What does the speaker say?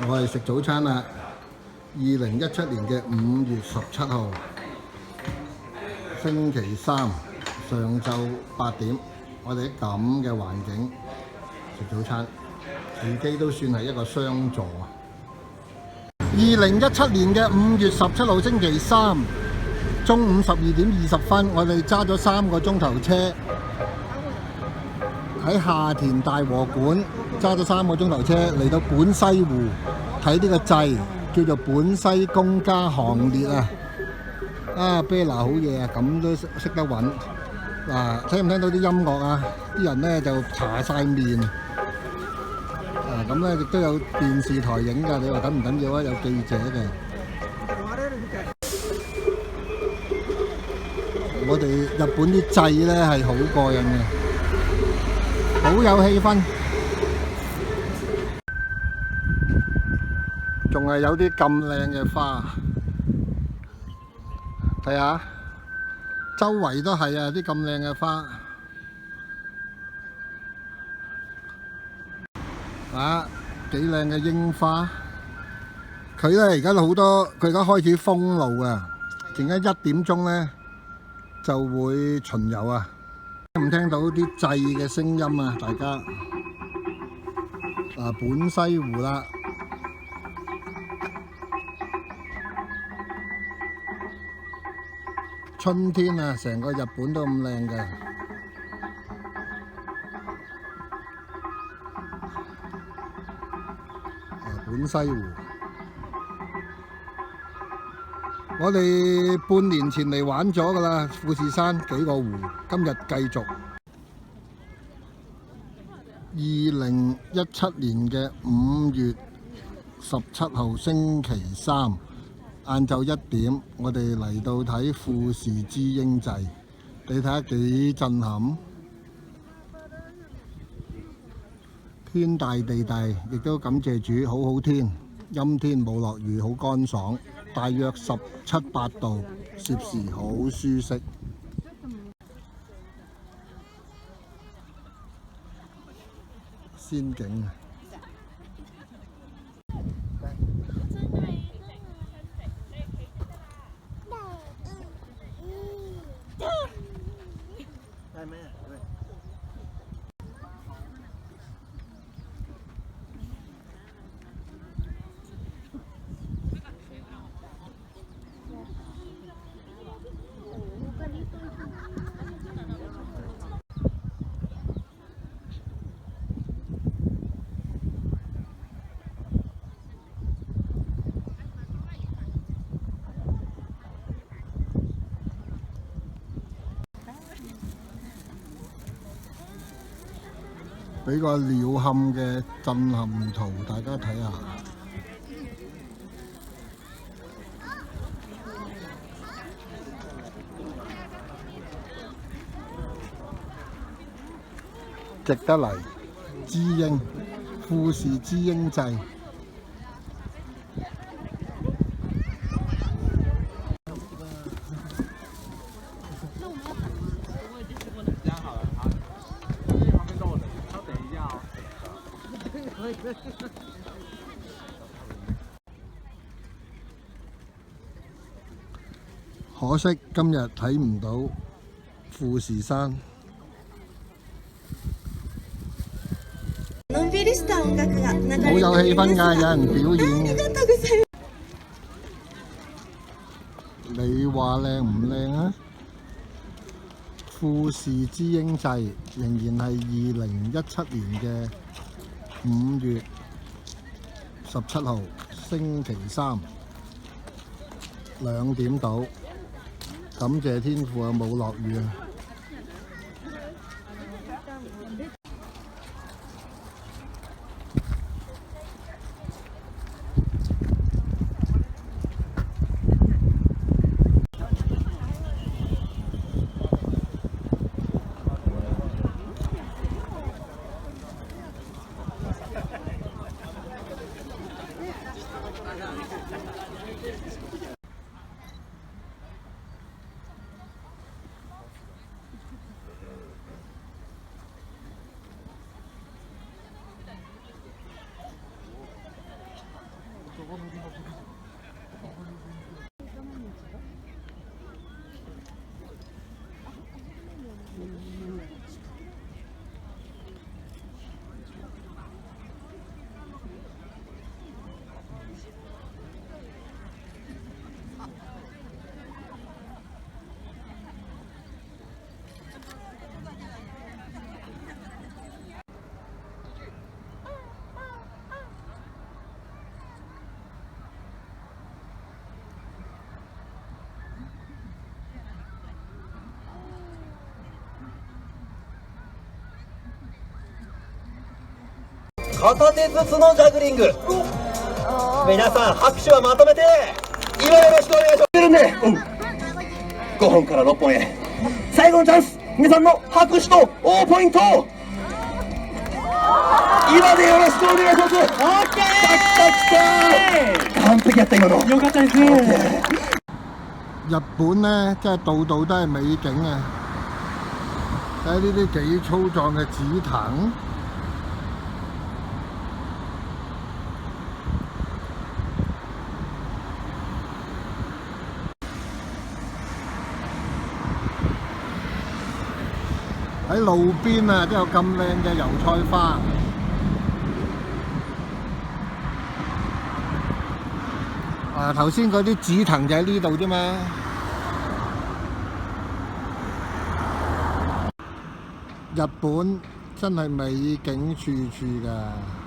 我係食早餐啦。2017年嘅5月17號，星期三上晝8點，我哋喺咁嘅環境食早餐，自己都算係一個雙座。2017年嘅5月17號星期三，中午12點20分，我哋揸咗3個鐘頭車，喺下田大和館揸咗3個鐘頭車嚟到本西湖睇呢個祭，叫做本西公家行列啊！啊，啤拿好嘢啊，咁都識得揾嗱，聽唔聽到啲音樂啊？啲人咧就搽晒面啊，咁咧亦都有電視台影㗎。你話緊唔緊要啊？有記者嘅。我哋日本啲祭咧係好過癮嘅，好有氣氛，仲係有啲咁靚嘅花，睇下周圍都係啊！啲咁靚嘅花啊，幾靚嘅櫻花。佢咧而家好多，佢而家開始封路啊！陣間1點鐘咧就會巡遊啊！聽唔聽到啲祭嘅聲音啊？大家啊，本西湖啦，春天啊，成個日本都咁靚嘅。本西湖，我哋半年前嚟玩咗㗎喇，富士山幾個湖，今日繼續。2017年嘅5月17號星期三晏晝1點，我哋嚟到睇富士之櫻祭，你睇下幾震撼！天大地大，亦都感謝主，好好天，陰天冇落雨，好乾爽，大約17、8度攝氏，好舒適。仙境啊！俾個鳥瞰嘅震撼圖，大家睇下。值得嚟，知櫻，富士之櫻祭。可惜今日睇唔到富士山。好有氣氛㗎，有人表演嘅。你話靚唔靚啊？富士之櫻祭仍然係2017年嘅5月17號星期三2點到，感謝天父啊，冇落雨啊！片手ずつのジャグリング、皆さん拍手はまとめて今よろしくお願いします。るんで、5本から6本へ最後のチャンス、皆さんの拍手と大ポイントを今でよろしくお願いします。オッケー、来た完璧やった今の。よかったです。日本咧，真係度度都係美景啊！睇呢啲幾粗壯嘅紫藤。喺路邊啊，都有咁靚嘅油菜花。頭先嗰啲紫藤就喺呢度啫嘛。日本真係美景處處㗎。